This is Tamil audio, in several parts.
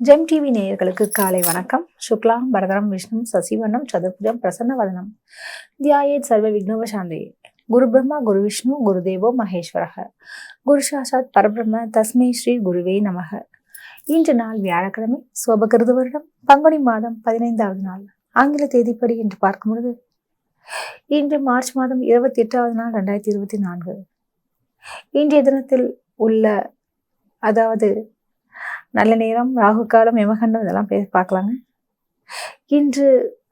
ஜெம் டிவி நேயர்களுக்கு காலை வணக்கம். சுக்லாம் பரதரம் விஷ்ணு சசிவண்ணம் சதுர்புஜம் பிரசன்ன வதனம் தியாயேத் சர்வ விக்னோபசாந்தி. குரு பிரம்மா குரு விஷ்ணு குரு தேவோ மகேஸ்வரக குரு சாசாத் பரபிரம்ம தஸ்மை ஸ்ரீ குருவே நமக. இன்று நாள் வியாழக்கிழமை, சோபகிருது வருடம் பங்குனி மாதம் 15வது நாள், ஆங்கில தேதிப்படி என்று பார்க்கும் பொழுது இன்று மார்ச் மாதம் 28வது நாள் 2024. இன்றைய தினத்தில் உள்ள அதாவது நல்ல நேரம், ராகு காலம், யமகண்டம் இதெல்லாம் பார்க்கலாங்க. இன்று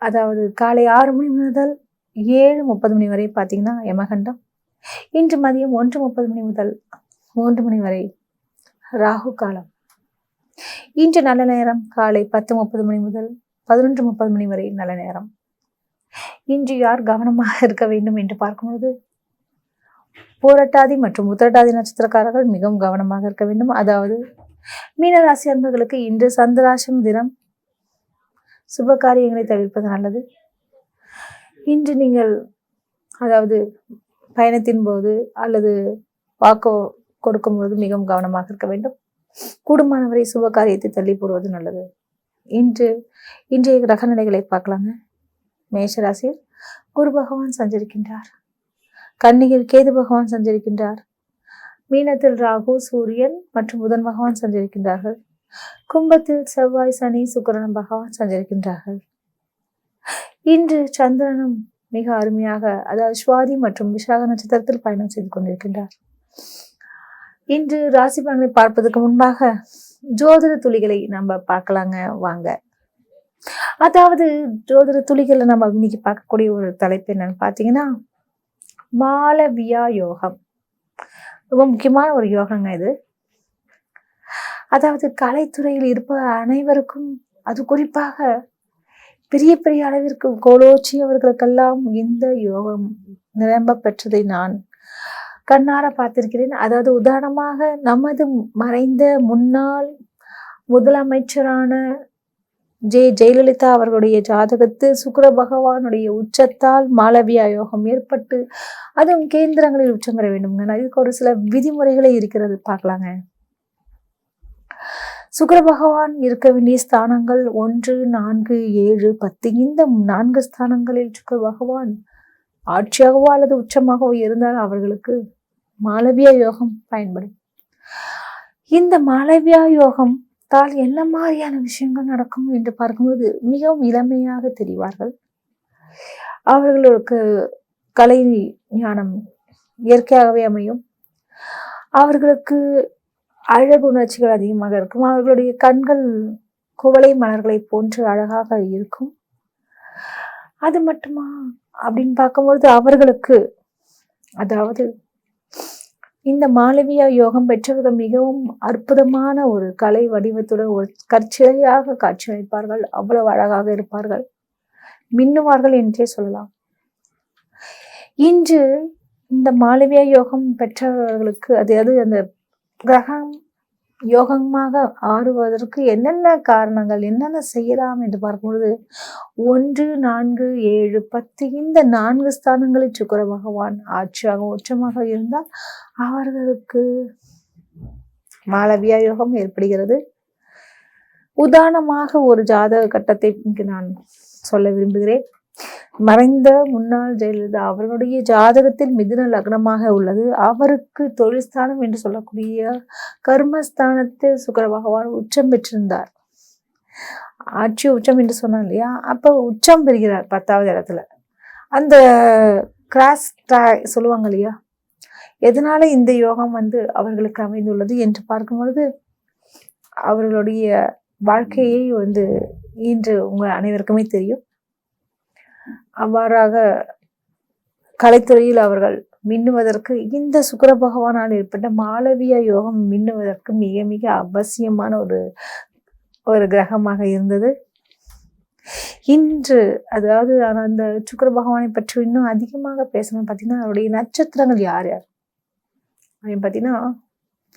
அதாவது காலை 6 மணி முதல் 7:30 மணி வரை பார்த்தீங்கன்னா யமகண்டம். இன்று மதியம் 1:30 மணி முதல் 3 மணி வரை ராகு காலம். இன்று நல்ல நேரம் காலை 10:30 மணி முதல் 11:30 மணி வரை நல்ல நேரம். இன்று யார் கவனமாக இருக்க வேண்டும் என்று பார்க்கும்போது பூரட்டாதி மற்றும் உத்திரட்டாதி நட்சத்திரக்காரர்கள் மிகவும் கவனமாக இருக்க வேண்டும். அதாவது மீனராசி அன்பர்களுக்கு இன்று சந்திராஷ்டம தினம், சுப காரியங்களை தவிர்ப்பது நல்லது. இன்று நீங்கள் அதாவது பயணத்தின் போது அல்லது வாக்கு கொடுக்கும் போது மிகவும் கவனமாக இருக்க வேண்டும். கூடுமானவரை சுப காரியத்தை தள்ளி போடுவது நல்லது. இன்றைய கிரக நிலைகளை பார்க்கலாங்க. மேஷராசியில் குரு பகவான் சஞ்சரிக்கின்றார். கன்னியில் கேது பகவான் சஞ்சரிக்கின்றார். மீனத்தில் ராகு, சூரியன் மற்றும் புதன் பகவான் சஞ்சரிக்கின்றார்கள். கும்பத்தில் செவ்வாய், சனி, சுக்கிரன் பகவான் சஞ்சரிக்கின்றார்கள். இன்று சந்திரனும் மிக அருமையாக அதாவது சுவாதி மற்றும் விசாக நட்சத்திரத்தில் பயணம் செய்து கொண்டிருக்கின்றார். இன்று ராசி பலன்களை பார்ப்பதற்கு முன்பாக ஜோதிட துளிகளை நம்ம பார்க்கலாங்க வாங்க. அதாவது ஜோதிட துளிகளை நம்ம இன்னைக்கு பார்க்கக்கூடிய ஒரு தலைப்பு என்னன்னு பார்த்தீங்கன்னா மாளவியா யோகம். ரொம்ப முக்கியமான ஒரு யோகங்க இது. அதாவது கலைத்துறையில் இருப்ப அனைவருக்கும், அது குறிப்பாக பெரிய பெரிய அளவிற்கு கோலோச்சி அவர்களுக்கெல்லாம் இந்த யோகம் நிரம்ப பெற்றதை நான் கண்ணார பார்த்திருக்கிறேன். அதாவது உதாரணமாக நமது மறைந்த முன்னாள் முதலமைச்சரான ஜெயலலிதா அவர்களுடைய ஜாதகத்து சுக்கிர பகவானுடைய உச்சத்தால் மாளவியா யோகம் ஏற்பட்டு அதுவும் கேந்திரங்களில் உச்சம் பெற வேண்டும்ங்க. இதுக்கு ஒரு சில விதிமுறைகளே இருக்கிறது, பார்க்கலாங்க. சுக்கிர பகவான் இருக்க வேண்டிய ஸ்தானங்கள் 1, 4, 7, 10. இந்த 4 ஸ்தானங்களில் சுக்கிர பகவான் ஆட்சியாகவோ அல்லது உச்சமாகவோ இருந்தால் அவர்களுக்கு மாளவியா யோகம் பயன்படும். இந்த மாளவியா யோகம் என்ன மாதிரியான விஷயங்கள் நடக்கும் என்று பார்க்கும்போது மிகவும் இளமையாக தெரிவார்கள். அவர்களுக்கு கலை ஞானம் இயற்கையாகவே அமையும். அவர்களுக்கு அழகு உணர்ச்சிகள் அதிகமாக இருக்கும். அவர்களுடைய கண்கள் குவளை மலர்களை போன்று அழகாக இருக்கும். அது மட்டுமா அப்படின்னு பார்க்கும்பொழுது அவர்களுக்கு அதாவது இந்த மாளவியா யோகம் பெற்றவர்கள் மிகவும் அற்புதமான ஒரு கலை வடிவத்துடன் ஒரு கற்சிலையாக காட்சியளிப்பார்கள். அவ்வளவு அழகாக இருப்பார்கள், மின்னுவார்கள் என்றே சொல்லலாம். இன்று இந்த மாளவியா யோகம் பெற்றவர்களுக்கு அதாவது அந்த கிரகம் யோகமாக ஆறுவதற்கு என்னென்ன காரணங்கள், என்னென்ன செய்யலாம் என்று பார்க்கும்பொழுது 1, 4, 7, 10 இந்த 4 ஸ்தானங்களில் சுக்கிர பகவான் ஆட்சியாக உச்சமாக இருந்தால் அவர்களுக்கு மாளவியா யோகம் ஏற்படுகிறது. உதாரணமாக ஒரு ஜாதக கட்டத்தை இங்கு நான் சொல்ல விரும்புகிறேன். மறைந்த முன்னாள் ஜெயலலிதா அவர்களுடைய ஜாதகத்தில் மிதுன லக்னமாக உள்ளது. அவருக்கு தொழில் ஸ்தானம் என்று சொல்லக்கூடிய கர்மஸ்தானத்தில் சுக்கிர பகவான் உச்சம் பெற்றிருந்தார். ஆட்சி உச்சம் என்று சொன்னார் இல்லையா, அப்போ உச்சம் பெறுகிறார் 10வது இடத்துல. அந்த கிராஸ் சொல்லுவாங்க இல்லையா, எதனால இந்த யோகம் அவர்களுக்கு அமைந்துள்ளது என்று பார்க்கும் பொழுது அவர்களுடைய வாழ்க்கையை இன்று உங்கள் அனைவருக்குமே தெரியும். அவ்வாறாக கலைத்துறையில் அவர்கள் மின்னுவதற்கு இந்த சுக்கிர பகவானால் ஏற்பட்ட மாளவியா யோகம் மின்னுவதற்கு மிக மிக அவசியமான ஒரு கிரகமாக இருந்தது. இன்று அதாவது அந்த சுக்கிர பகவானை பற்றி இன்னும் அதிகமாக பேசணும் பார்த்தீங்கன்னா அவருடைய நட்சத்திரங்கள் யார் யார் அப்படின்னு பார்த்தீங்கன்னா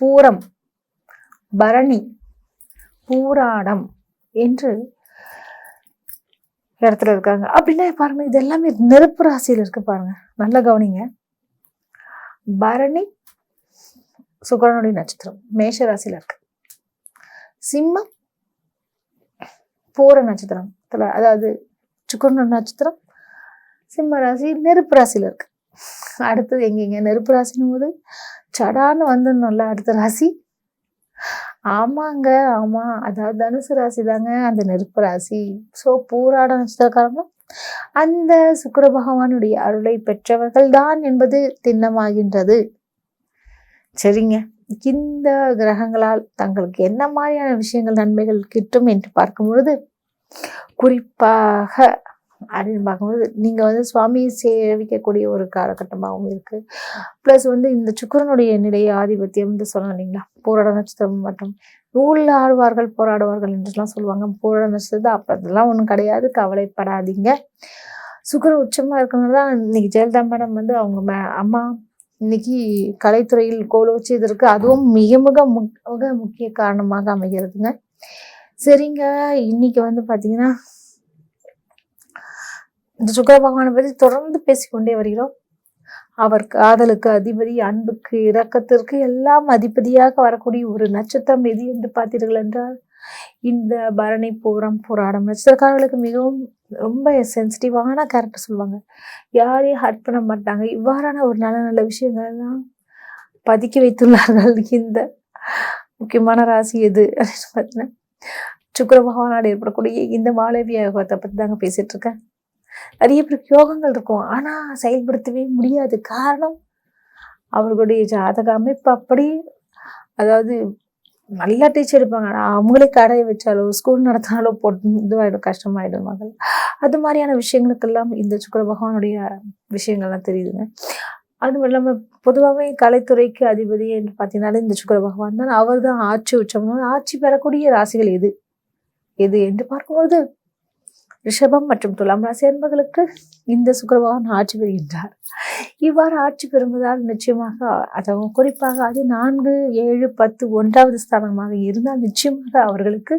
பூரம், பரணி, பூராடம் என்று இடத்துல இருக்காங்க. அப்படின்னா பாருங்க, இது எல்லாமே நெருப்பு ராசியில் இருக்கு. பாருங்க, நல்ல கவனிங்க. பரணி சுக்கிரனுடைய நட்சத்திரம் மேஷ ராசியில இருக்கு. சிம்மம் பூர நட்சத்திரம், அதாவது சுக்கிரன் நட்சத்திரம் சிம்ம ராசி நெருப்பு ராசியில இருக்கு. அடுத்தது எங்கெங்க நெருப்பு ராசினும் போது சடான்னு வந்துடணும்ல அடுத்த ராசி. ஆமாங்க, ஆமா, அதாவது தனுசு ராசி தாங்க அந்த நெருப்பு ராசி. ஸோ பூராட நட்சத்திரக்காரங்க அந்த சுக்கிர பகவானுடைய அருளை பெற்றவர்கள் தான் என்பது திண்ணமாகின்றது. சரிங்க, இந்த கிரகங்களால் தங்களுக்கு என்ன மாதிரியான விஷயங்கள் நன்மைகள் கிட்டும் என்று பார்க்கும் பொழுது, குறிப்பாக அப்படின்னு பார்க்கும்போது நீங்க சுவாமியை சேவிக்கக்கூடிய ஒரு காலகட்டமாகவும் இருக்கு. பிளஸ் இந்த சுக்கிரனுடைய நிலைய ஆதிபத்தியம் சொல்லணும் இல்லைங்களா, போராட நட்சத்திரம் மற்றும் நூலில் ஆழ்வார்கள் போராடுவார்கள் என்றுலாம் சொல்லுவாங்க. போராட நட்சத்திரம் அப்ப அதெல்லாம் ஒன்றும் கிடையாது, கவலைப்படாதீங்க. சுக்கிரன் உச்சமா இருக்கனால தான் இன்னைக்கு ஜெயலலிதா மேடம் அவங்க அம்மா இன்னைக்கு கலைத்துறையில் கோலோச்சி இதற்கு அதுவும் மிக மிக முக்கிய காரணமாக அமைகிறதுங்க. சரிங்க, இன்னைக்கு பாத்தீங்கன்னா இந்த சுக்கிர பகவானை பற்றி தொடர்ந்து பேசிக்கொண்டே வருகிறோம். அவர் காதலுக்கு அதிபதி, அன்புக்கு இரக்கத்திற்கு எல்லாம் அதிபதியாக வரக்கூடிய ஒரு நட்சத்திரம் எது என்று பார்த்தீர்கள் என்றால் இந்த பரணி, பூரம், போராடம் நட்சத்திரக்காரர்களுக்கு மிகவும் ரொம்ப சென்சிட்டிவான கேரக்டர் சொல்லுவாங்க. யாரையும் ஹர்ட் பண்ண மாட்டாங்க. இவ்வாறான ஒரு நல்ல நல்ல விஷயங்கள் எல்லாம் பதுக்கி வைத்துள்ளார்கள். இந்த முக்கியமான ராசி எது அப்படின்னு பார்த்தீங்கன்னா சுக்கிர பகவானோடு ஏற்படக்கூடிய இந்த மாளவிய யோகத்தை பற்றி தாங்க பேசிட்டு இருக்கேன். நிறைய பேருக்கு யோகங்கள் இருக்கும், ஆனா செயல்படுத்தவே முடியாது. காரணம் அவர்களுடைய ஜாதக அமைப்பு அப்படி. அதாவது நல்லா டீச்சர் இருப்பாங்க, ஆனா அவங்களே கடையை வச்சாலோ ஸ்கூல் நடத்தினாலோ போட்டு இதுவாயிடும், கஷ்டமாயிடும் மகள். அது மாதிரியான விஷயங்களுக்கெல்லாம் இந்த சுக்கிர பகவானுடைய விஷயங்கள்லாம் தெரியுதுங்க. அதுவும் இல்லாமல் பொதுவாகவே கலைத்துறைக்கு அதிபதி என்று பார்த்தீங்கன்னாலே இந்த சுக்கிர பகவான் தான். அவர் தான் ஆட்சி உச்சம். ஆட்சி பெறக்கூடிய ராசிகள் எது எது என்று பார்க்கும்போது ரிஷபம் மற்றும் துலாம் ராசி என்பவர்களுக்கு இந்த சுக்கிர பகவான் ஆட்சி பெறுகின்றார். இவ்வாறு ஆட்சி பெறுவதால் நிச்சயமாக, அதுவும் குறிப்பாக அது 4, 7, 10 1வது ஸ்தானமாக இருந்தால் நிச்சயமாக அவர்களுக்கு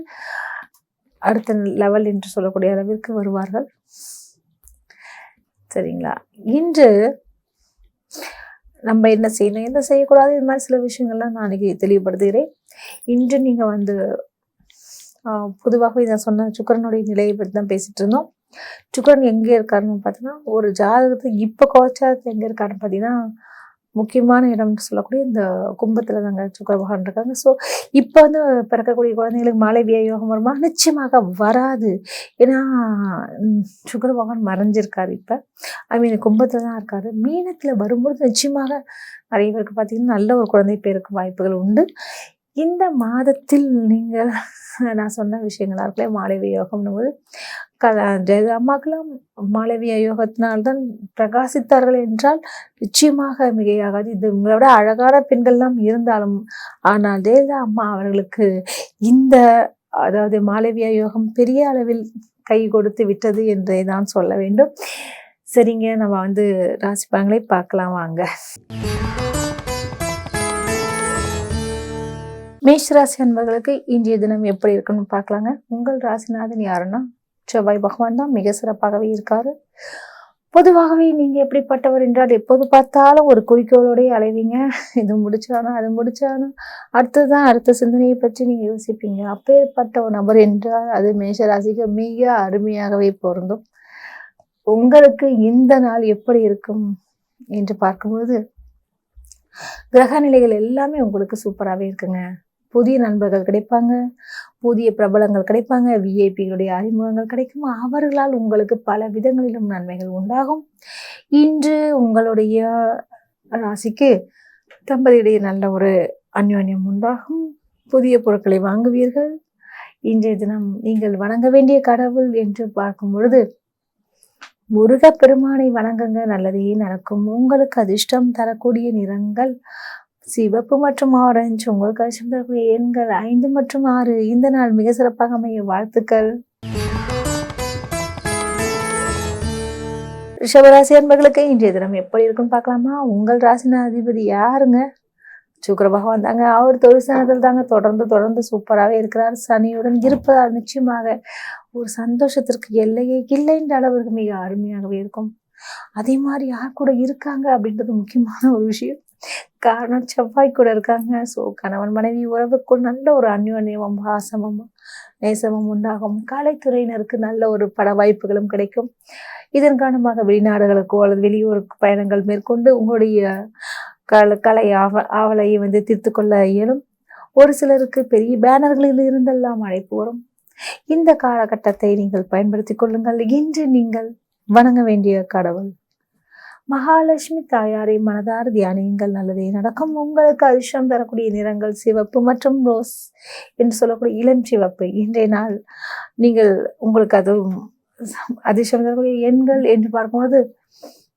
அடுத்த லெவல் என்று சொல்லக்கூடிய அளவிற்கு வருவார்கள். சரிங்களா, இன்று நம்ம என்ன செய்யணும், என்ன செய்யக்கூடாது, இது மாதிரி சில விஷயங்கள்லாம் நான் அன்னைக்கு தெளிவுபடுத்துகிறேன். இன்று நீங்க பொதுவாக இதை சொன்ன சுக்கிரனுடைய நிலையை பற்றி தான் பேசிட்டு இருந்தோம். சுக்கிரன் எங்கே இருக்காருன்னு பார்த்தீங்கன்னா, ஒரு ஜாதகத்துக்கு இப்போ கோச்சாரத்தில் எங்கே இருக்காருன்னு பார்த்தீங்கன்னா, முக்கியமான இடம்னு சொல்லக்கூடிய இந்த கும்பத்தில் தாங்க சுக்கிர பகவான் இருக்காங்க. ஸோ இப்போ பிறக்கக்கூடிய குழந்தைங்களுக்கு மாளவிய யோகம் வருமா? நிச்சயமாக வராது. ஏன்னா சுக்கிர பகவான் மறைஞ்சிருக்காரு. இப்போ கும்பத்தில் தான் இருக்காரு. மீனத்தில் வரும்பொழுது நிச்சயமாக நிறைய பேருக்கு பார்த்தீங்கன்னா நல்ல ஒரு குழந்தை பேருக்கு வாய்ப்புகள் உண்டு. இந்த மாதத்தில் நீங்கள் நான் சொன்ன விஷயங்களா இருக்கல, மாளவிய யோகம்னு போது அம்மாக்கெல்லாம் மாளவிய யோகத்தினால்தான் பிரகாசித்தார்கள் என்றால் நிச்சயமாக மிகையாகாது. இது உங்களோட அழகான பெண்கள்லாம் இருந்தாலும், ஆனால் ஜெயலலிதா அம்மா அவர்களுக்கு இந்த அதாவது மாளவிய யோகம் பெரிய அளவில் கை கொடுத்து விட்டது என்றே தான் சொல்ல வேண்டும். சரிங்க, நம்ம ராசிப்பாங்களை பார்க்கலாம் வாங்க. மேஷ ராசி அன்பர்களுக்கு இன்றைய தினம் எப்படி இருக்குன்னு பார்க்கலாங்க. உங்கள் ராசிநாதன் யாருன்னா செவ்வாய் பகவான் தான். மிக சிறப்பாகவே இருக்காரு. பொதுவாகவே நீங்க எப்படிப்பட்டவர் என்றால் எப்போது பார்த்தாலும் ஒரு குறிக்கோளோடய அலைவீங்க. இது முடிச்சானா அது முடிச்சானா, அடுத்ததுதான் அடுத்த சிந்தனையை பற்றி நீங்க யோசிப்பீங்க. அப்பேற்பட்ட ஒரு நபர் என்றால் அது மேஷ ராசிக்கு மிக அருமையாகவே பொருந்தும். உங்களுக்கு இந்த நாள் எப்படி இருக்கும் என்று பார்க்கும்போது கிரக நிலைகள் எல்லாமே உங்களுக்கு சூப்பராகவே இருக்குங்க. புதிய நண்பர்கள் கிடைப்பாங்க, புதிய பிரபலங்கள் கிடைப்பாங்க, விஐபிகளுடைய அறிமுகங்கள் கிடைக்கும். அவர்களால் உங்களுக்கு பல விதங்களிலும் நன்மைகள் உண்டாகும். இன்று உங்களுடைய ராசிக்கு தம்பதியிடையே நல்ல ஒரு அந்யோன்யம் உண்டாகும். புதிய பொருட்களை வாங்குவீர்கள். இன்றைய தினம் நீங்கள் வணங்க வேண்டிய கடவுள் என்று பார்க்கும் பொழுது முருகப்பெருமானை வணங்குங்க, நல்லதே நடக்கும். உங்களுக்கு அதிர்ஷ்டம் தரக்கூடிய நிறங்கள் சிவப்பு மற்றும் ஆரஞ்சு. உங்களுக்கு அதிர்ஷ்டம் தரக்கூடிய எண்கள் 5 மற்றும் 6. இந்த நாள் மிக சிறப்பாக அமைய வாழ்த்துக்கள். ரிஷபராசி அன்பர்களுக்கு இன்றைய தினம் எப்படி இருக்குன்னு பார்க்கலாமா. உங்கள் ராசின அதிபதி யாருங்க? சுக்கிர பகவான் தாங்க. அவர் தொழிற்சானத்தில் தாங்க தொடர்ந்து சூப்பராகவே இருக்கிறார். சனியுடன் இருப்பதால் நிச்சயமாக ஒரு சந்தோஷத்திற்கு எல்லையே இல்லைன்ற அளவிற்கு மிக அருமையாகவே இருக்கும். அதே மாதிரி யார் கூட இருக்காங்க அப்படின்றது முக்கியமான ஒரு விஷயம். காரணம் செவ்வாய் கூட இருக்காங்க. ஸோ கணவன் மனைவி உறவுக்குள் நல்ல ஒரு அந்யோன்யமும் பாசமும் நேசமும் உண்டாகும். கலைத்துறையினருக்கு நல்ல ஒரு பட வாய்ப்புகளும் கிடைக்கும். இதன் காரணமாக வெளிநாடுகளுக்கோ அல்லது வெளியூருக்கு பயணங்கள் மேற்கொண்டு உங்களுடைய கலை ஆவலை தீர்த்து கொள்ள இயலும். ஒரு சிலருக்கு பெரிய பேனர்களில் இருந்தெல்லாம் அழைப்பு வரும். இந்த காலகட்டத்தை நீங்கள் பயன்படுத்திக் கொள்ளுங்கள். இன்று நீங்கள் வணங்க வேண்டிய கடவுள் மகாலட்சுமி தாயாரை மனதார தியானியுங்கள், நல்லதே நடக்கும். உங்களுக்கு அதிர்ஷ்டம் தரக்கூடிய நிறங்கள் சிவப்பு மற்றும் ரோஸ் என்று சொல்லக்கூடிய இளம் சிவப்பு. இன்றைய நாள் நீங்கள் உங்களுக்கு அது அதிர்ஷ்டம் தரக்கூடிய எண்கள் என்று பார்க்கும்போது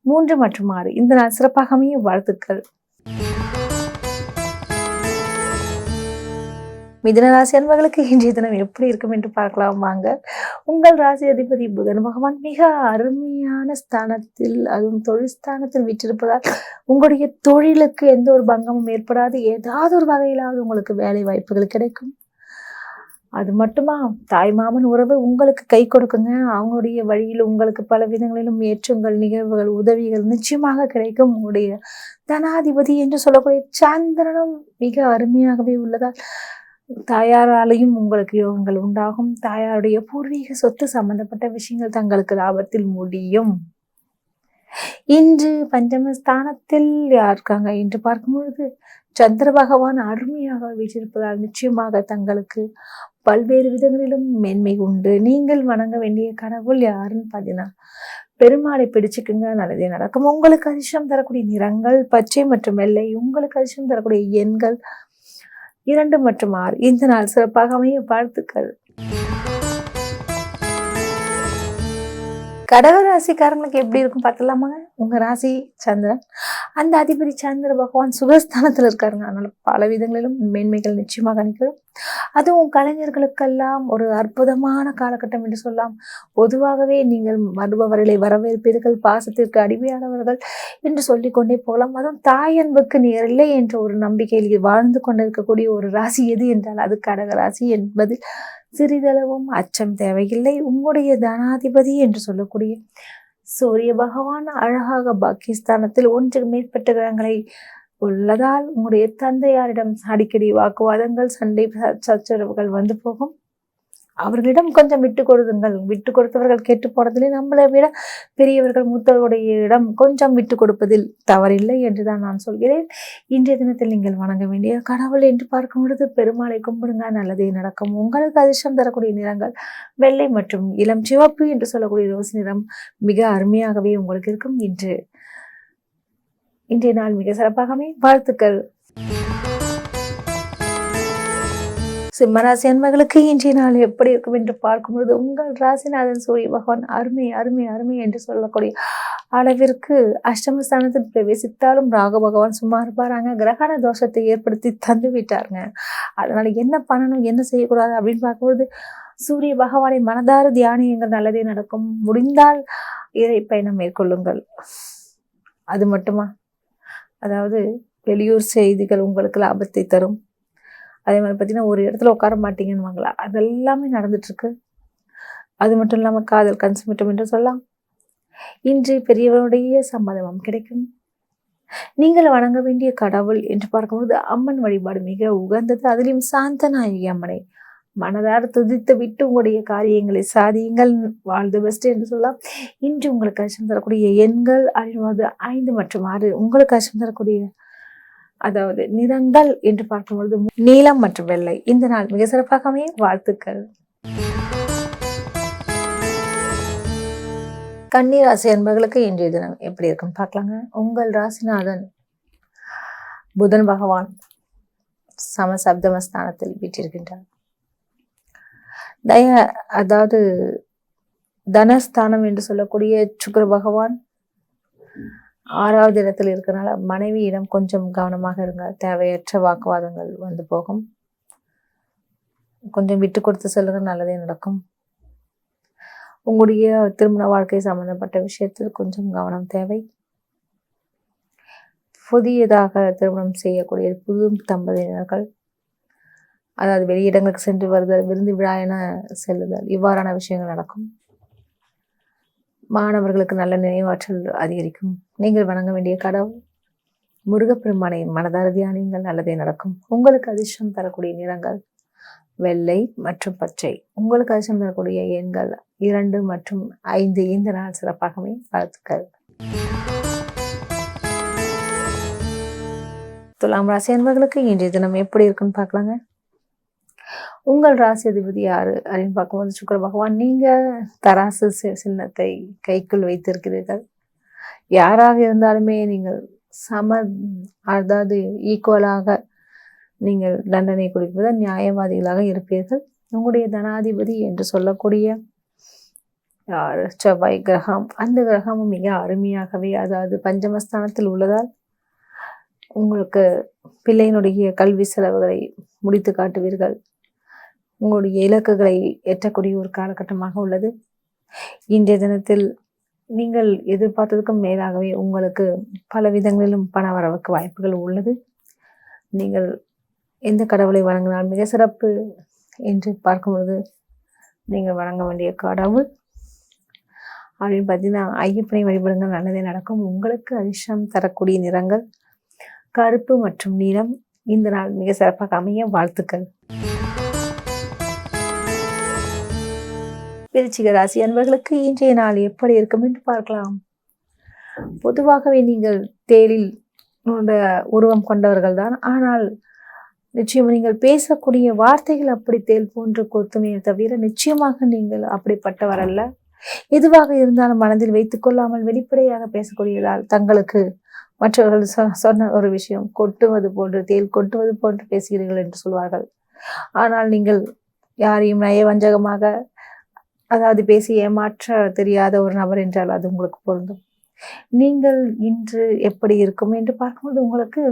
3 மற்றும் 6. இந்த நாள் சிறப்பாக அமைய வாழ்த்துக்கள். மிதுன ராசி அன்பர்களுக்கு இன்றைய தினம் எப்படி இருக்கும் என்று பார்க்கலாம் வாங்க. உங்கள் ராசி அதிபதி புதன் பகவான் மிக அருமையான ஸ்தானத்தில், அதுவும் தொழில் ஸ்தானத்தில் வீற்றிருப்பதால் உங்களுடைய தொழிலுக்கு எந்த ஒரு பங்கமும் ஏற்படாது. ஏதாவது ஒரு வகையிலாவது உங்களுக்கு வேலை வாய்ப்புகள் கிடைக்கும். அது மட்டுமா, தாய் மாமன் உறவு உங்களுக்கு கை கொடுக்குங்க. அவங்களுடைய வழியில் உங்களுக்கு பல விதங்களிலும் ஏற்றங்கள், நிகழ்வுகள், உதவிகள் நிச்சயமாக கிடைக்கும். உங்களுடைய தனாதிபதி என்று சொல்லக்கூடிய சந்திரனும் மிக அருமையாகவே உள்ளதால் தாயாராலையும் உங்களுக்கு யோகங்கள் உண்டாகும். தாயாருடைய பூர்வீக சொத்து சம்பந்தப்பட்ட விஷயங்கள் தங்களுக்கு லாபத்தில் முடியும். இன்று பஞ்சமஸ்தானத்தில் யார் இருக்காங்க என்று பார்க்கும் பொழுது சந்திர பகவான் அருமையாக வீற்றிருப்பதால் நிச்சயமாக தங்களுக்கு பல்வேறு விதங்களிலும் மேன்மை உண்டு. நீங்கள் வணங்க வேண்டிய கடவுள் யாருன்னு பார்த்தீங்கன்னா பெருமாளை பிடிச்சுக்குங்க, நல்லதே நடக்கும். உங்களுக்கு அதிர்ஷ்டம் தரக்கூடிய நிறங்கள் பச்சை மற்றும் வெள்ளை. உங்களுக்கு அதிர்ஷ்டம் தரக்கூடிய எண்கள் 2 மற்றும் 6. இந்த நாள் சிறப்பாக அமைய வாழ்த்துக்கள். கடக ராசிக்காரங்களுக்கு எப்படி இருக்கும் பார்த்தலாமாங்க. உங்க ராசி சந்திரன், அந்த அதிபதி சந்திர பகவான் சுகஸ்தானத்தில் இருக்காருங்க. அதனால பல விதங்களிலும் மேன்மைகள் நிச்சயமாக நிகழும். அதுவும் கலைஞர்களுக்கெல்லாம் ஒரு அற்புதமான காலகட்டம் என்று சொல்லலாம். பொதுவாகவே நீங்கள் வருபவர்களை வரவேற்பீர்கள், பாசத்திற்கு அடிமையானவர்கள் என்று சொல்லிக்கொண்டே போகலாம். அதுவும் தாய் அன்புக்கு நேரில்லை என்ற ஒரு நம்பிக்கையில் வாழ்ந்து கொண்டிருக்கக்கூடிய ஒரு ராசி எது என்றால் அது கடக ராசி என்பது சிறிதளவும் அச்சம் தேவையில்லை. உங்களுடைய தனாதிபதி என்று சொல்லக்கூடிய சூரிய பகவான் அழகாக பாக்கியஸ்தானத்தில் 1க்கு மேற்பட்ட கிரகங்களை உள்ளதால் உங்களுடைய தந்தையாரிடம் அடிக்கடி வாக்குவாதங்கள், சண்டை சச்சரவுகள் வந்து போகும். அவர்களிடம் கொஞ்சம் விட்டு கொடுங்கள். விட்டு கொடுத்தவர்கள் கேட்டு போனதிலே நம்மளை விட பெரியவர்கள் மூத்தவருடைய இடம் கொஞ்சம் விட்டு கொடுப்பதில் தவறில்லை என்றுதான் நான் சொல்கிறேன். இன்றைய தினத்தில் நீங்கள் வணங்க வேண்டிய கடவுள் என்று பார்க்கும் பொழுது பெருமாளை கும்பிடுங்க, நல்லதே நடக்கும். உங்களுக்கு அதிர்ஷ்டம் தரக்கூடிய நிறங்கள் வெள்ளை மற்றும் இளம் சிவப்பு என்று சொல்லக்கூடிய ரோஸ் நிறம் மிக அருமையாகவே உங்களுக்கு இருக்கும். இன்றைய நாள் மிக சிறப்பாகவே வாழ்த்துக்கள். சிம்மராசி அன்பர்களுக்கு இன்றைய நாள் எப்படி இருக்கும் என்று பார்க்கும்பொழுது உங்கள் ராசிநாதன் சூரிய பகவான் அருமை அருமை அருமை என்று சொல்லக்கூடிய அளவிற்கு அஷ்டமஸ்தானத்தில் பிரவேசித்தாலும் ராகு பகவான் சும்மா இருப்பாராங்க. கிரகண தோஷத்தை ஏற்படுத்தி தந்து விட்டாருங்க. அதனால என்ன பண்ணணும், என்ன செய்யக்கூடாது அப்படின்னு பார்க்கும்போது சூரிய பகவானை மனதார தியானியுங்கள், நல்லதே நடக்கும். முடிந்தால் இறை பயணம் மேற்கொள்ளுங்கள். அது மட்டுமா, அதாவது வெளியூர் செய்திகள் உங்களுக்கு லாபத்தை தரும். அதே மாதிரி பார்த்தீங்கன்னா ஒரு இடத்துல உட்கார மாட்டீங்கன்னு வாங்கலாம், அதெல்லாமே நடந்துட்டுருக்கு. அது மட்டும் இல்லாமல் காதல் கன்சுமேட்டம் என்று சொல்லலாம். இன்று பெரியவருடைய சம்மதமும் கிடைக்கும். நீங்கள் வணங்க வேண்டிய கடவுள் என்று பார்க்கும்போது அம்மன் வழிபாடு மிக உகந்தது. அதிலும் சாந்தநாயகி அம்மனை மனதார துதித்து விட்டு உங்களுடைய காரியங்களை சாதியுங்கள். வாழ்ந்து பெஸ்ட் என்று சொல்லலாம். இன்று உங்களுக்கு கஷ்டம் தரக்கூடிய எண்கள் 5 மற்றும் 6. உங்களுக்கு கஷ்டம் தரக்கூடிய அதாவது நிறங்கள் என்று பார்க்கும்பொழுது நீலம் மற்றும் வெள்ளை. இந்த நாள் மிக சிறப்பாகவே வாழ்த்துக்கள். கன்னி ராசி அன்பர்களுக்கு இன்றைய தினம் எப்படி இருக்குன்னு பார்க்கலாங்க. உங்கள் ராசிநாதன் புதன் பகவான் சமசப்தமஸ்தானத்தில் வீற்றிருக்கின்றார். அதாவது தனஸ்தானம் என்று சொல்லக்கூடிய சுக்கிர பகவான் 6வது இடத்தில் இருக்கிறனால மனைவியிடம் கொஞ்சம் கவனமாக இருங்க. தேவையற்ற வாக்குவாதங்கள் வந்து போகும். கொஞ்சம் விட்டு கொடுத்து செல்லுங்க, நல்லதே நடக்கும். உங்களுடைய திருமண வாழ்க்கை சம்பந்தப்பட்ட விஷயத்தில் கொஞ்சம் கவனம் தேவை. புதியதாக திருமணம் செய்யக்கூடிய புது தம்பதியினர்கள், அதாவது வெளியிடங்களுக்கு சென்று வருதல், விருந்து விழா என செல்லுதல், இவ்வாறான விஷயங்கள் நடக்கும். மாணவர்களுக்கு நல்ல நினைவாற்றல் அதிகரிக்கும். நீங்கள் வணங்க வேண்டிய கடவுள் முருகப்பெருமானை மனதார தியானியுங்கள், நல்லதே நடக்கும். உங்களுக்கு அதிர்ஷ்டம் தரக்கூடிய நிறங்கள் வெள்ளை மற்றும் பச்சை. உங்களுக்கு அதிர்ஷ்டம் தரக்கூடிய எண்கள் 2 மற்றும் 5. இந்த நாள் சிறப்பாகவே வாழ்த்துக்கள். துலாம் ராசி அன்பர்களுக்கு இன்றைய தினம் எப்படி இருக்குன்னு பார்க்கலாங்க. உங்கள் ராசி அதிபதி யாரு அப்படின்னு பார்க்கும்போது சுக்கிர பகவான். நீங்க தராசு சின்னத்தை கைக்குள் வைத்திருக்கிறீர்கள். யாராக இருந்தாலுமே நீங்கள் அதாவது ஈக்குவலாக நீங்கள் தண்டனை கொடுப்பது நியாயவாதிகளாக இருப்பீர்கள். உங்களுடைய தனாதிபதி என்று சொல்லக்கூடிய செவ்வாய் கிரகம், அந்த கிரகமும் மிக அருமையாகவே அதாவது பஞ்சமஸ்தானத்தில் உள்ளதால் உங்களுக்கு பிள்ளையினுடைய கல்வி செலவுகளை முடித்து காட்டுவீர்கள். உங்களுடைய இலக்குகளை எட்டக்கூடிய ஒரு காலகட்டமாக உள்ளது. இன்றைய தினத்தில் நீங்கள் எதிர்பார்த்ததுக்கும் மேலாகவே உங்களுக்கு பல விதங்களிலும் பண வரவுக்கு வாய்ப்புகள் உள்ளது. நீங்கள் எந்த கடவுளை வணங்கினால் மிக சிறப்பு என்று பார்க்கும்பொழுது நீங்கள் வணங்க வேண்டிய கடவுள் அப்படின்னு பார்த்தீங்கன்னா ஐயப்பனை வழிபடுங்கள், நல்லதே நடக்கும். உங்களுக்கு அதிர்ஷ்டம் தரக்கூடிய நிறங்கள் கருப்பு மற்றும் நீலம். இந்த நாள் மிக சிறப்பாக அமைய வாழ்த்துக்கள். விருச்சிக ராசி அன்பர்களுக்கு இன்றைய நாள் எப்படி இருக்கும் என்று பார்க்கலாம். பொதுவாகவே நீங்கள் தேளில் உருவம் கொண்டவர்கள் தான். ஆனால் நிச்சயம் நீங்கள் பேசக்கூடிய வார்த்தைகள் அப்படி தேல் போன்று கொத்துமே தவிர நிச்சயமாக நீங்கள் அப்படிப்பட்டவர் அல்ல. எதுவாக இருந்தாலும் மனதில் வைத்துக் கொள்ளாமல் வெளிப்படையாக பேசக்கூடியதால் தங்களுக்கு மற்றவர்கள் சொன்ன ஒரு விஷயம் கொட்டுவது போன்று தேல் கொட்டுவது போன்று பேசுகிறீர்கள் என்று சொல்வார்கள். ஆனால் நீங்கள் யாரையும் நயவஞ்சகமாக அதாவது பேசி ஏமாற்ற தெரியாத ஒரு நபர் என்றால் அது உங்களுக்கு பொருந்தும். நீங்கள் இன்று எப்படி இருக்கும் என்று பார்க்கும்போது உங்களுக்கு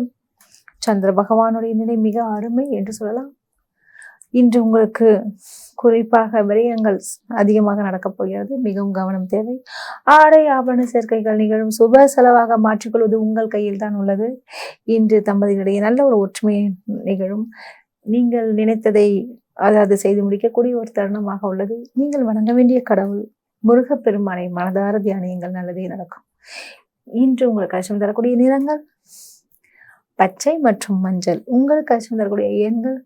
சந்திர பகவானுடைய நிலை மிக அருமை என்று சொல்லலாம். இன்று உங்களுக்கு குறிப்பாக விரயங்கள் அதிகமாக நடக்கப் போகிறது. மிகவும் கவனம் தேவை. ஆடை ஆபரண சேர்க்கைகள் நிகழும் சுப செலவாக மாற்றிக்கொள்வது உங்கள் கையில் தான் உள்ளது. இன்று தம்பதிகளிடையே நல்ல ஒரு ஒற்றுமை நிகழும். நீங்கள் நினைத்ததை அதாவது செய்து முடிக்கக்கூடிய ஒரு தருணமாக உள்ளது. நீங்கள் வணங்க வேண்டிய கடவுள் முருகப்பெருமானை மனதார தியானியுங்கள், நல்லதே நடக்கும். இன்று உங்களுக்கு அதிர்ஷ்டம் தரக்கூடிய நிறங்கள் பச்சை மற்றும் மஞ்சள். உங்களுக்கு அதிர்ஷ்டம் தரக்கூடிய எண்கள்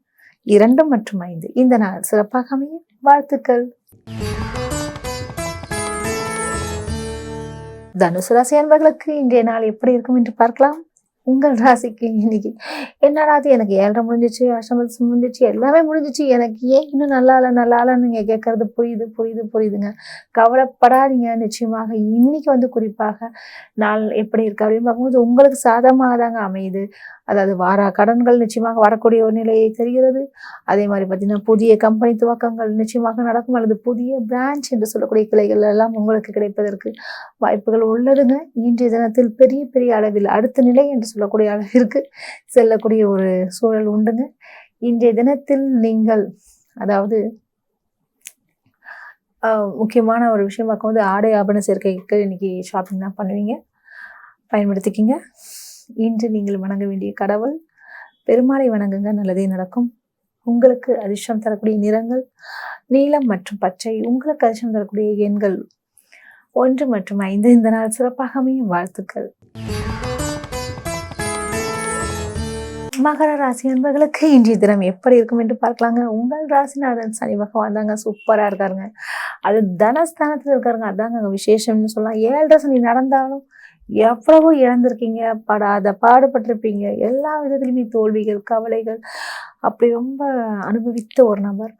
2 மற்றும் 5. இந்த நாள் சிறப்பாக அமைய வாழ்த்துக்கள். தனுசு ராசி அன்பர்களுக்கு இன்றைய நாள் எப்படி இருக்கும் என்று பார்க்கலாம். உங்கள் ராசிக்கு இன்னைக்கு என்னடா அது எனக்கு 7:30 முடிஞ்சிச்சு, அஷ்டமத்து முடிஞ்சிச்சு, எல்லாமே முடிஞ்சிச்சு, எனக்கு ஏன் இன்னும் நல்லா இல்ல நீங்க கேட்கறது புரியுதுங்க. கவலைப்படாதீங்க. நிச்சயமாக இன்னைக்கு குறிப்பாக நாள் எப்படி இருக்கு அப்படின்னு பார்க்கும்போது உங்களுக்கு சாதகமாக தாங்க அமையுது. அதாவது கடன்கள் நிச்சயமாக வரக்கூடிய ஒரு நிலையை தெரிகிறது. அதே மாதிரி பார்த்தீங்கன்னா புதிய கம்பெனி துவக்கங்கள் நிச்சயமாக நடக்கும், அல்லது புதிய பிரான்ச் என்று சொல்லக்கூடிய கிளைகள் எல்லாம் உங்களுக்கு கிடைப்பதற்கு வாய்ப்புகள் உள்ளதுங்க. இன்றைய தினத்தில் பெரிய அளவில் அடுத்த நிலை என்று சொல்லக்கூடிய அளவிற்கு செல்லக்கூடிய ஒரு சூழல் உண்டுங்க. இன்றைய தினத்தில் நீங்கள் அதாவது முக்கியமான ஒரு விஷயம் பார்க்கும்போது ஆடை ஆபரண சேர்க்கைக்கு இன்னைக்கு ஷாப்பிங் தான் பண்ணுவீங்க, பயன்படுத்திக்கிங்க. இன்று நீங்கள் வணங்க வேண்டிய கடவுள் பெருமாளை வணங்குங்க, நல்லதே நடக்கும். உங்களுக்கு அதிர்ஷ்டம் தரக்கூடிய நிறங்கள் நீலம் மற்றும் பச்சை. உங்களுக்கு அதிர்ஷ்டம் தரக்கூடிய எண்கள் 1 மற்றும் 5. இந்த நாள் சிறப்பாக அமையும் வாழ்த்துக்கள். மகர ராசி அன்பர்களுக்கு இன்றைய தினம் எப்படி இருக்கும் என்று பார்க்கலாங்க. உங்கள் ராசிநாதன் சனி பகவான் தாங்க சூப்பரா இருக்காருங்க. அது தனஸ்தானத்துல இருக்காருங்க. அதாங்க விசேஷம்னு சொல்லலாம். 7:30 சனி நடந்தாலும் எவ்வளவோ இழந்திருக்கீங்க, பாடுபட்டிருப்பீங்க. எல்லா விதத்திலுமே தோல்விகள், கவலைகள் அப்படி ரொம்ப அனுபவித்த ஒரு நபர்.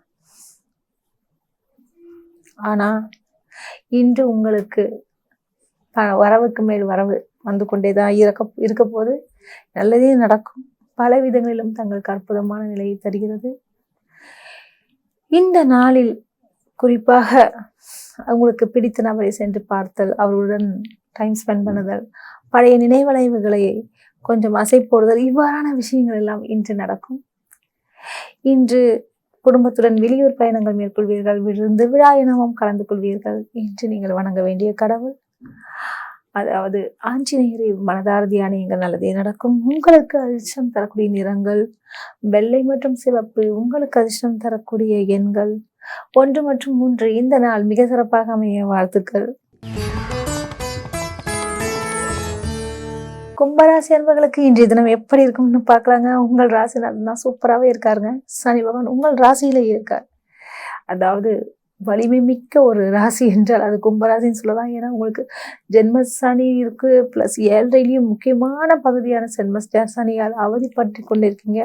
ஆனா இன்று உங்களுக்கு வரவுக்கு மேல் வரவு வந்து கொண்டேதான் இருக்க போது. நல்லதே நடக்கும். பல விதங்களிலும் தங்களுக்கு அற்புதமான நிலையை தருகிறது. இந்த நாளில் குறிப்பாக உங்களுக்கு பிடித்த நபரை சென்று பார்த்தல், அவருடன் டைம் ஸ்பெண்ட் பண்ணுதல், பழைய நினைவலைவுகளை கொஞ்சம் அசை போடுதல், இவ்வாறான விஷயங்கள் எல்லாம் இன்று நடக்கும். இன்று குடும்பத்துடன் வெளியூர் பயணங்கள் மேற்கொள்வீர்கள். விருந்து விழா இனமும் கலந்து கொள்வீர்கள். இன்று நீங்கள் வணங்க வேண்டிய கடவுள் அதாவது ஆஞ்சநேயரை மனதார தியானியுங்கள், நல்லதே நடக்கும். உங்களுக்கு அதிர்ஷ்டம் தரக்கூடிய நிறங்கள் வெள்ளை மற்றும் சிவப்பு. உங்களுக்கு அதிர்ஷ்டம் தரக்கூடிய எண்கள் 1 மற்றும் 3. இந்த நாள் மிக சிறப்பாக அமைய வாழ்த்துக்கள். கும்பராசி அன்பர்களுக்கு இன்றைய தினம் எப்படி இருக்கும்னு பார்க்கலாங்க. உங்கள் ராசிநாதன் தான் சூப்பராகவே இருக்காருங்க. சனி பகவான் உங்கள் ராசியிலே இருக்கார். அதாவது வலிமை மிக்க ஒரு ராசி என்றால் அது கும்பராசின்னு சொல்லலாம். ஏன்னா உங்களுக்கு ஜென்ம சனி இருக்கு, ப்ளஸ் 7லையும் முக்கியமான பகுதியான சனியால் அவதிப்பட்டு கொண்டிருக்கீங்க.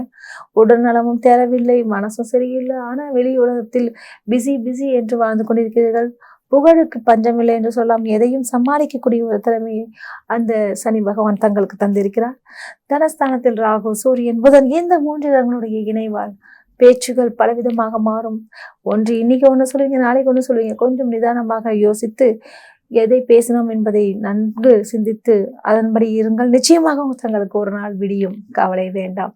உடல்நலமும் தேரவில்லை, மனசும் சரியில்லை. ஆனால் வெளி உலகத்தில் பிஸி பிஸி என்று வாழ்ந்து கொண்டிருக்கிறீர்கள். புகழுக்கு பஞ்சமில்லை என்று சொல்லலாம். எதையும் சமாளிக்கக்கூடிய ஒரு திறமையை அந்த சனி பகவான் தங்களுக்கு தந்திருக்கிறார். தனஸ்தானத்தில் ராகு, சூரியன், புதன் இந்த 3 இடங்களுடைய இணைவால் பேச்சுகள் பலவிதமாக மாறும். இன்னைக்கு ஒன்று சொல்லுவீங்க, நாளைக்கு ஒன்று சொல்லுவீங்க. கொஞ்சம் நிதானமாக யோசித்து எதை பேசினோம் என்பதை நன்கு சிந்தித்து அதன்படி இருங்கள். நிச்சயமாக தங்களுக்கு ஒரு நாள் விடியும், கவலை வேண்டாம்.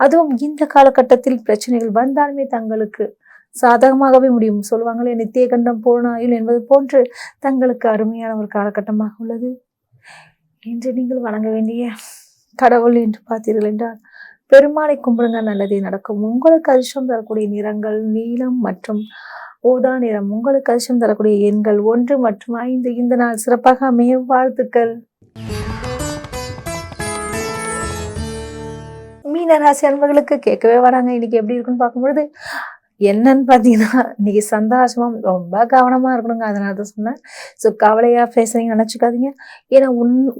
அதுவும் இந்த காலகட்டத்தில் பிரச்சனைகள் வந்தாலுமே தங்களுக்கு சாதகமாகவே முடியும். சொல்லுவாங்களே, நித்திய கண்டம் பூர்ண ஆயுள் என்பது போன்று தங்களுக்கு அருமையான ஒரு காலகட்டமாக உள்ளது. இன்று நீங்கள் வணங்க வேண்டிய கடவுள் என்று பார்த்தீர்கள் என்றால் பெருமாளை கும்பிடுங்க, நல்லதே நடக்கும். உங்களுக்கு அதிர்ஷ்டம் தரக்கூடிய நிறங்கள் நீலம் மற்றும் ஊதா நிறம். உங்களுக்கு அதிர்ஷ்டம் தரக்கூடிய எண்கள் 1 மற்றும் 5. இந்த நாள் சிறப்பாக அமைய வாழ்த்துக்கள். மீனராசி அன்பர்களுக்கு கேட்கவே வராங்க. இன்னைக்கு எப்படி இருக்குன்னு பார்க்கும்பொழுது என்னன்னு பார்த்தீங்கன்னா, இன்னைக்கு சந்தோஷமாக ரொம்ப கவனமாக இருக்கணுங்க. அதனால தான் சொன்னேன். ஸோ கவலையாக பேசுறீங்க நினச்சிக்காதீங்க. ஏன்னா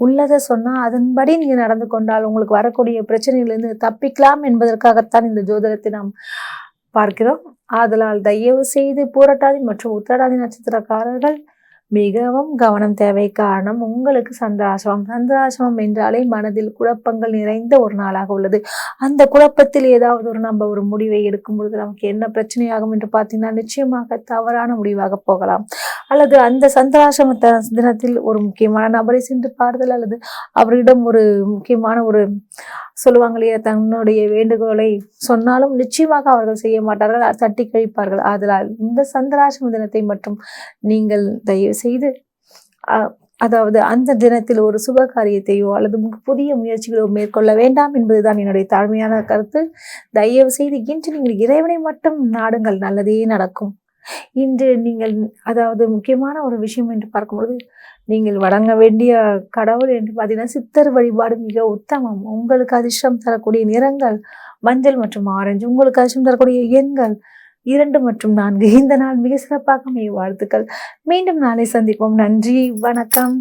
உள்ளதை சொன்னால் அதன்படி நீங்கள் நடந்து கொண்டால் உங்களுக்கு வரக்கூடிய பிரச்சனையிலிருந்து தப்பிக்கலாம் என்பதற்காகத்தான் இந்த ஜோதிடத்தை நாம் பார்க்கிறோம். ஆதலால் தயவு செய்து பூரட்டாதி மற்றும் உத்திரட்டாதி நட்சத்திரக்காரர்கள் மிகவும் கவனம் தேவை. காரணம், உங்களுக்கு சந்திராசிரமம் என்றாலே மனதில் குழப்பங்கள் நிறைந்த ஒரு நாளாக உள்ளது. அந்த குழப்பத்தில் ஏதாவது நம்ம ஒரு முடிவை எடுக்கும் பொழுது நமக்கு என்ன பிரச்சனையாகும் என்று பார்த்தீங்கன்னா, நிச்சயமாக தவறான முடிவாக போகலாம். அல்லது அந்த சந்திராசிரம தினத்தில் ஒரு முக்கியமான நபரை சென்று பாருதல், அல்லது அவரிடம் ஒரு முக்கியமான ஒரு சொல்லுவாங்க இல்லையா, தன்னுடைய வேண்டுகோளை சொன்னாலும் நிச்சயமாக அவர்கள் செய்ய மாட்டார்கள், தட்டி கழிப்பார்கள். அதனால் இந்த சந்திராசிரம தினத்தை மட்டும் நீங்கள் தயவு செய்து அதாவது அந்த தினத்தில் ஒரு சுப காரியத்தையோ அல்லது புதிய முயற்சிகளோ மேற்கொள்ள வேண்டாம் என்பதுதான் என்னுடைய தாழ்மையான கருத்து. தயவு செய்து இன்று நீங்கள் இறைவனை மட்டும் நாடுங்கள், நல்லதே நடக்கும். இன்று நீங்கள் அதாவது முக்கியமான ஒரு விஷயம் என்று பார்க்கும்போது நீங்கள் வணங்க வேண்டிய கடவுள் என்று பார்த்தீங்கன்னா சித்தர் வழிபாடு மிக உத்தமம். உங்களுக்கு அதிர்ஷ்டம் தரக்கூடிய நிறங்கள் மஞ்சள் மற்றும் ஆரஞ்சு. உங்களுக்கு அதிர்ஷ்டம் தரக்கூடிய எண்கள் 2 மற்றும் 4. இந்த நாள் மிக சிறப்பாக வாழ்த்துக்கள். மீண்டும் நாளை சந்திப்போம். நன்றி, வணக்கம்.